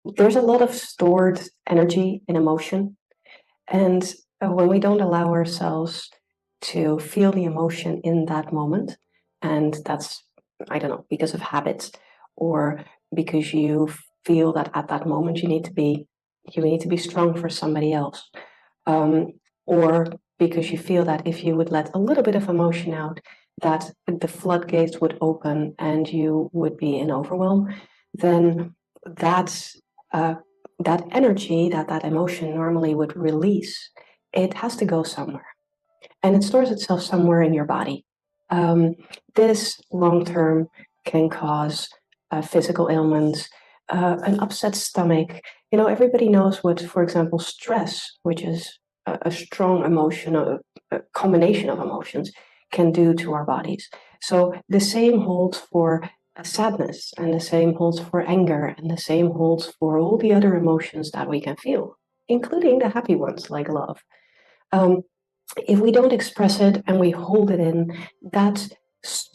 there's a lot of stored energy in emotion. And when we don't allow ourselves to feel the emotion in that moment, and that's, I don't know, because of habits, or because you feel that at that moment you need to be strong for somebody else, um, or because you feel that if you would let a little bit of emotion out, that the floodgates would open and you would be in overwhelm, then that's that energy that emotion normally would release, it has to go somewhere, and it stores itself somewhere in your body. Um, this long term can cause physical ailments, an upset stomach. You know, everybody knows what, for example, stress, which is a strong emotion, a combination of emotions, can do to our bodies. So the same holds for sadness, and the same holds for anger, and the same holds for all the other emotions that we can feel, including the happy ones like love. Um, if we don't express it and we hold it in, that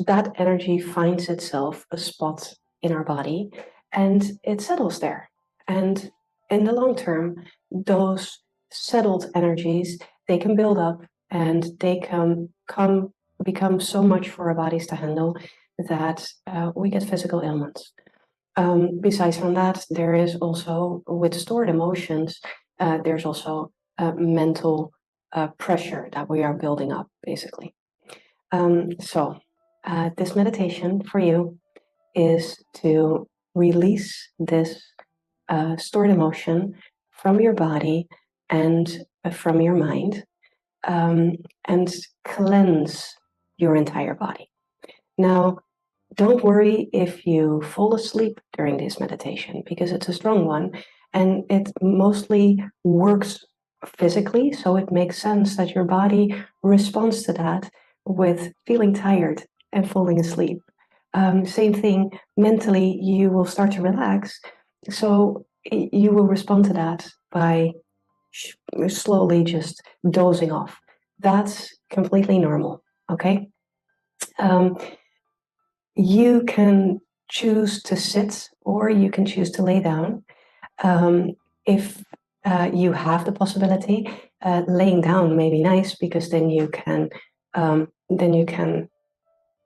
that energy finds itself a spot in our body and it settles there. And in the long term, those settled energies, they can build up and they can become so much for our bodies to handle that we get physical ailments. Besides from that, there is also, with stored emotions, there's also mental pressure that we are building up, basically. So this meditation for you is to release this stored emotion from your body and from your mind, and cleanse your entire body. Now, don't worry if you fall asleep during this meditation, because it's a strong one and it mostly works physically. So it makes sense that your body responds to that with feeling tired and falling asleep. Same thing, mentally, you will start to relax. So you will respond to that by slowly just dozing off. That's completely normal. Okay. Um, you can choose to sit or you can choose to lay down. If you have the possibility, laying down may be nice, because then you can,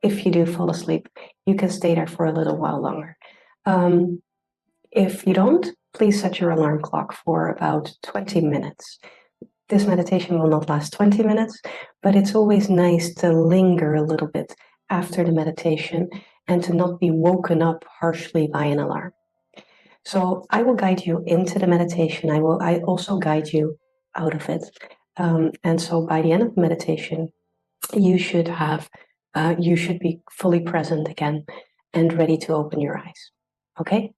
if you do fall asleep, you can stay there for a little while longer. If you don't, please set your alarm clock for about 20 minutes. This meditation will not last 20 minutes, but it's always nice to linger a little bit after the meditation and to not be woken up harshly by an alarm. So I will guide you into the meditation. I also guide you out of it. And so by the end of the meditation, you should be fully present again and ready to open your eyes. Okay?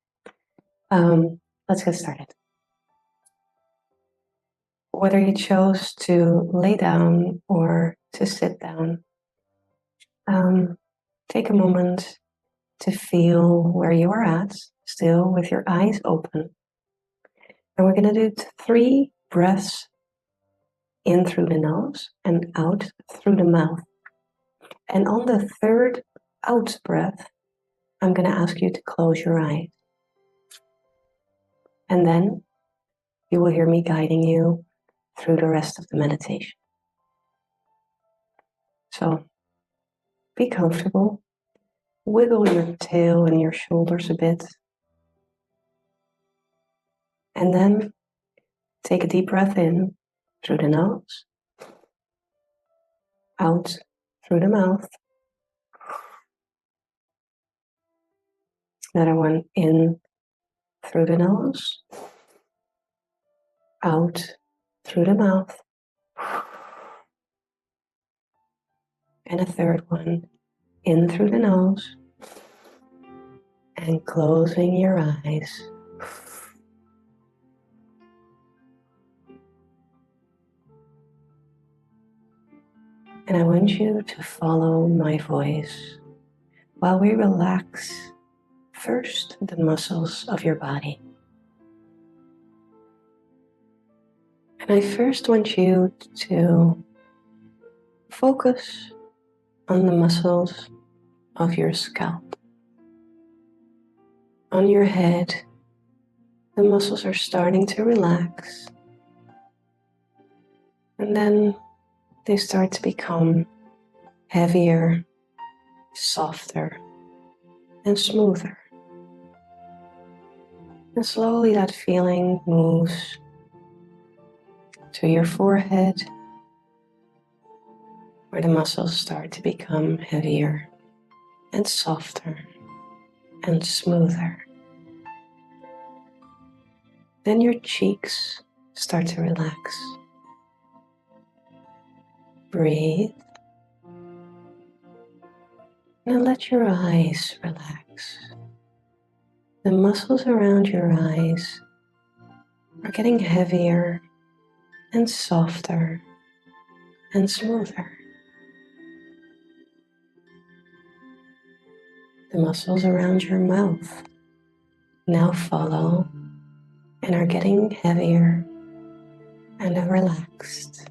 Let's get started. Whether you chose to lay down or to sit down, take a moment to feel where you are at, still with your eyes open. And we're going to do 3 breaths in through the nose and out through the mouth. And on the 3rd out breath, I'm going to ask you to close your eyes. And then you will hear me guiding you through the rest of the meditation. So be comfortable. Wiggle your tail and your shoulders a bit. And then take a deep breath in through the nose, out through the mouth. Another one in through the nose, out through the mouth. And a 3rd one in through the nose and closing your eyes. And I want you to follow my voice while we relax first the muscles of your body. And I first want you to focus on the muscles of your scalp, on your head, the muscles are starting to relax, and then they start to become heavier, softer, and smoother. And slowly that feeling moves to your forehead, where the muscles start to become heavier and softer and smoother. Then your cheeks start to relax. Breathe. Now let your eyes relax. The muscles around your eyes are getting heavier and softer and smoother. The muscles around your mouth now follow and are getting heavier and relaxed.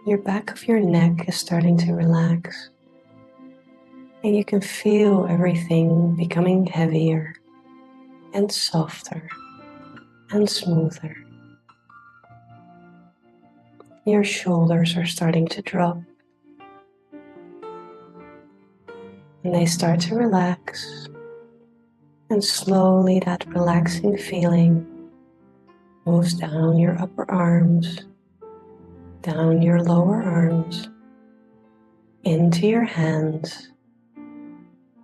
Your back of your neck is starting to relax, and you can feel everything becoming heavier and softer and smoother. Your shoulders are starting to drop, and they start to relax, and slowly that relaxing feeling moves down your upper arms, down your lower arms, into your hands,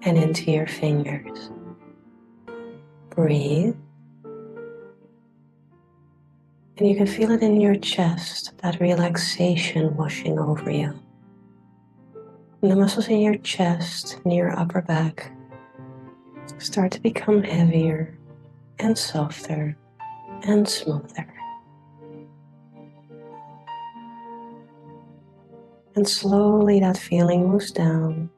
and into your fingers. Breathe. And you can feel it in your chest, that relaxation washing over you. And the muscles in your chest and your upper back start to become heavier and softer and smoother. And slowly that feeling moves down,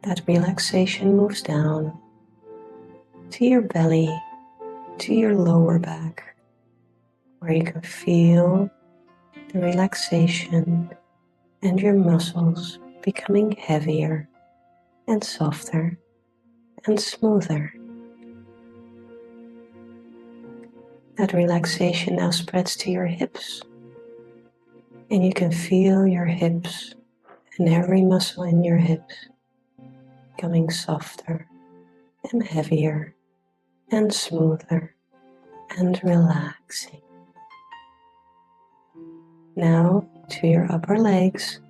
that relaxation moves down to your belly, to your lower back, where you can feel the relaxation and your muscles becoming heavier and softer and smoother. That relaxation now spreads to your hips, and you can feel your hips and every muscle in your hips becoming softer and heavier and smoother and relaxing. Now to your upper legs,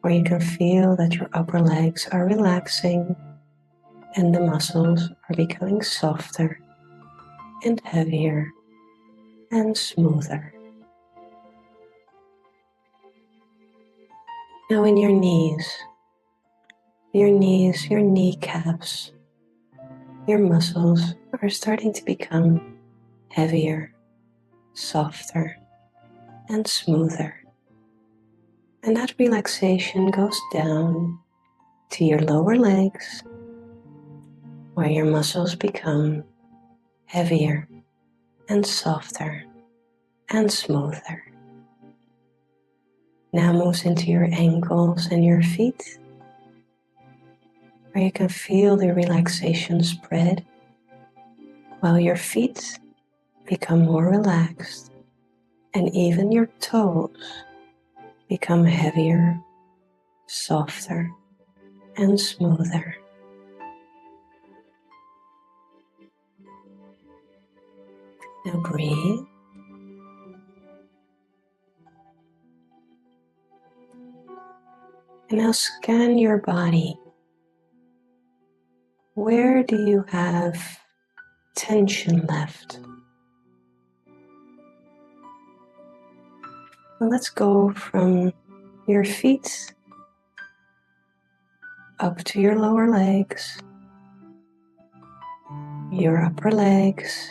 where you can feel that your upper legs are relaxing and the muscles are becoming softer and heavier and smoother. Now in your knees, your kneecaps, your muscles are starting to become heavier, softer, and smoother. And that relaxation goes down to your lower legs, where your muscles become heavier and softer and smoother. Now moves into your ankles and your feet, where you can feel the relaxation spread while your feet become more relaxed, and even your toes become heavier, softer, and smoother. Now breathe. And now scan your body. Where do you have tension left? Well, let's go from your feet up to your lower legs, your upper legs,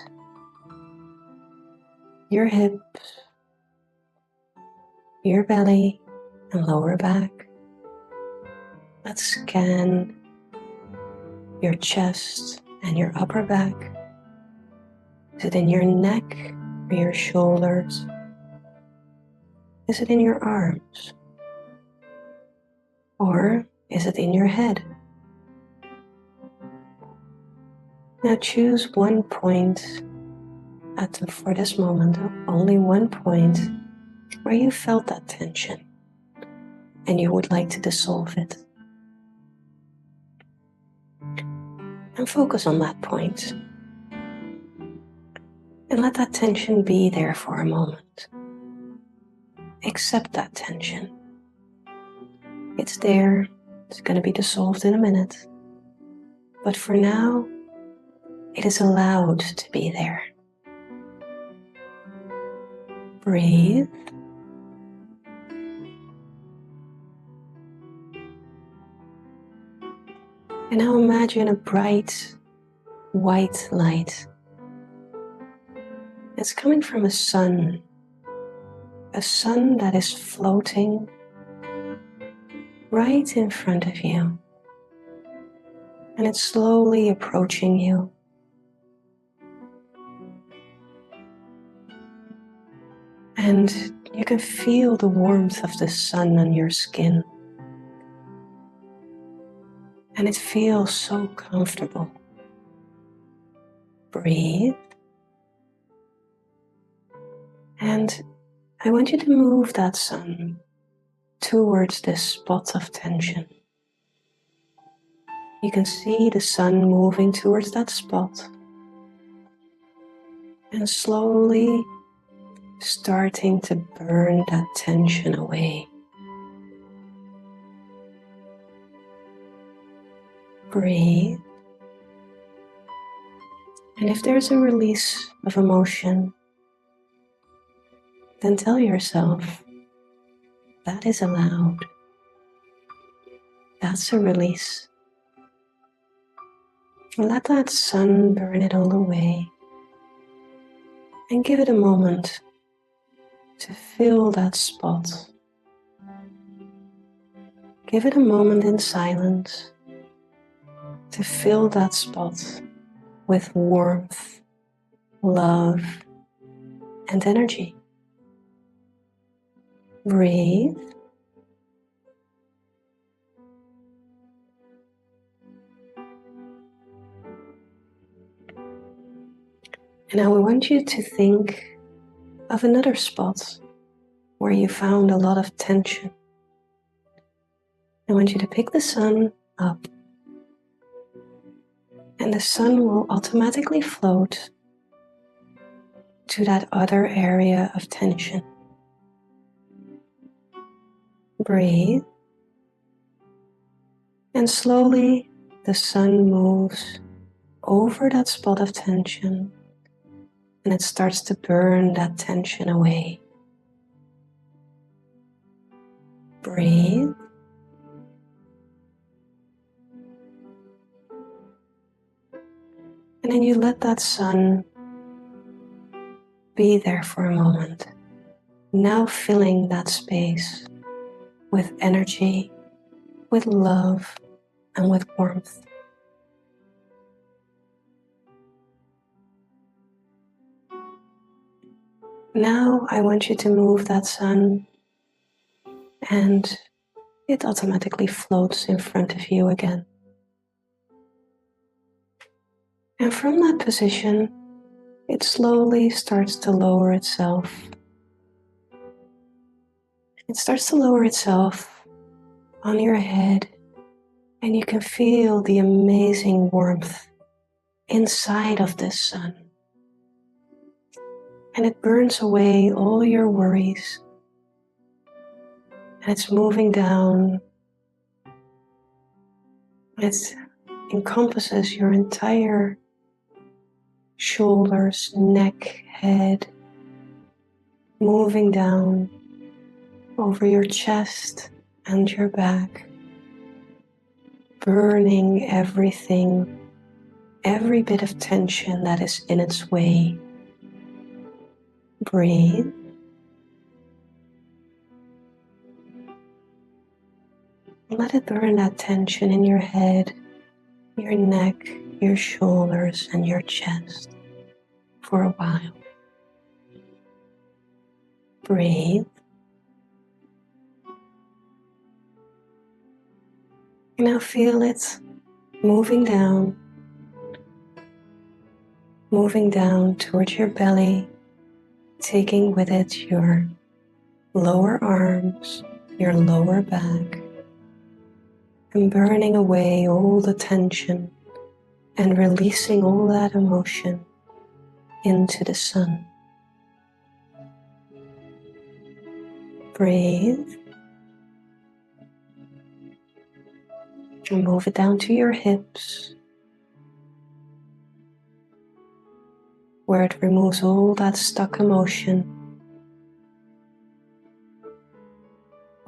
your hips, your belly and lower back. Let's scan your chest and your upper back. Is it in your neck or your shoulders? Is it in your arms? Or is it in your head? Now choose one point for this moment, only one point where you felt that tension and you would like to dissolve it. And focus on that point. And let that tension be there for a moment. Accept that tension. It's there. It's going to be dissolved in a minute. But for now, it is allowed to be there. Breathe. And now imagine a bright white light. It's coming from a sun that is floating right in front of you. And it's slowly approaching you. And you can feel the warmth of the sun on your skin. And it feels so comfortable. Breathe. And I want you to move that sun towards this spot of tension. You can see the sun moving towards that spot and slowly starting to burn that tension away. Breathe. And if there's a release of emotion, then tell yourself, that is allowed. That's a release. Let that sun burn it all away. And give it a moment to fill that spot. Give it a moment in silence to fill that spot with warmth, love, and energy. Breathe. And now I want you to think of another spot where you found a lot of tension. I want you to pick the sun up, and the sun will automatically float to that other area of tension. Breathe. And slowly the sun moves over that spot of tension, and it starts to burn that tension away. Breathe. And then you let that sun be there for a moment, now filling that space with energy, with love, and with warmth. Now I want you to move that sun, and it automatically floats in front of you again. And from that position, it slowly starts to lower itself. It starts to lower itself on your head, and you can feel the amazing warmth inside of this sun. And it burns away all your worries. And it's moving down. It encompasses your entire shoulders, neck, head, moving down over your chest and your back, burning everything, every bit of tension that is in its way. Breathe. Let it burn that tension in your head, your neck, your shoulders, and your chest for a while. Breathe. And now feel it moving down moving down towards your belly, taking with it your lower arms, your lower back, and burning away all the tension and releasing all that emotion into the sun. Breathe. And move it down to your hips, where it removes all that stuck emotion.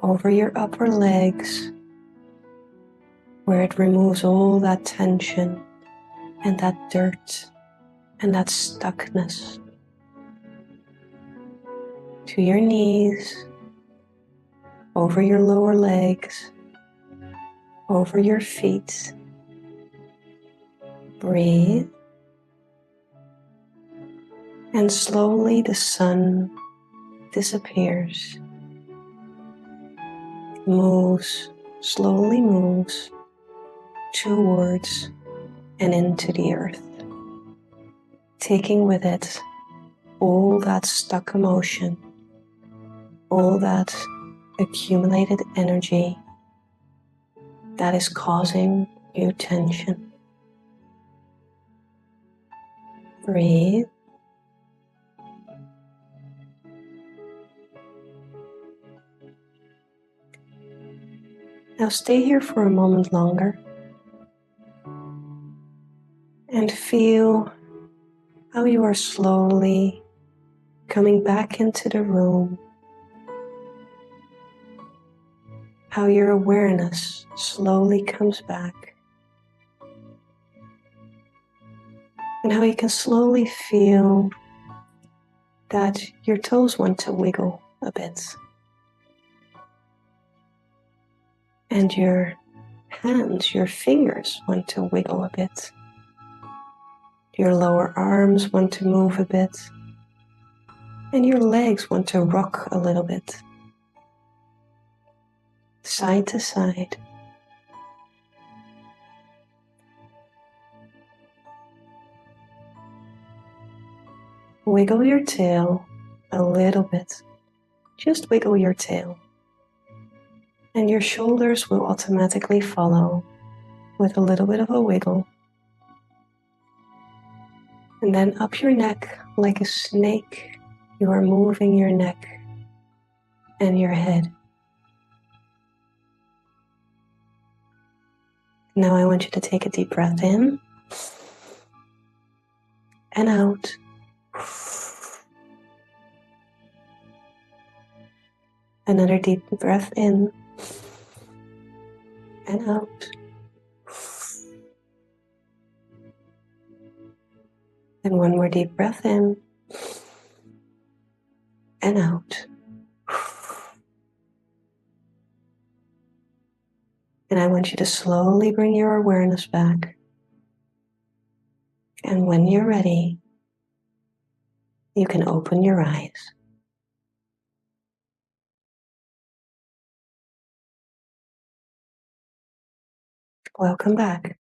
Over your upper legs, where it removes all that tension and that dirt and that stuckness. To your knees, over your lower legs, over your feet. Breathe. And slowly the sun disappears. Slowly moves towards and into the earth, taking with it all that stuck emotion, all that accumulated energy that is causing you tension. Breathe. Now stay here for a moment longer and feel how you are slowly coming back into the room, how your awareness slowly comes back, and how you can slowly feel that your toes want to wiggle a bit, and your hands, your fingers want to wiggle a bit. Your lower arms want to move a bit, and your legs want to rock a little bit, side to side. Wiggle your tail a little bit. Just wiggle your tail. And your shoulders will automatically follow with a little bit of a wiggle. And then up your neck like a snake, you are moving your neck and your head. Now I want you to take a deep breath in and out. Another deep breath in and out. And one more deep breath in and out. And I want you to slowly bring your awareness back. And when you're ready, you can open your eyes. Welcome back.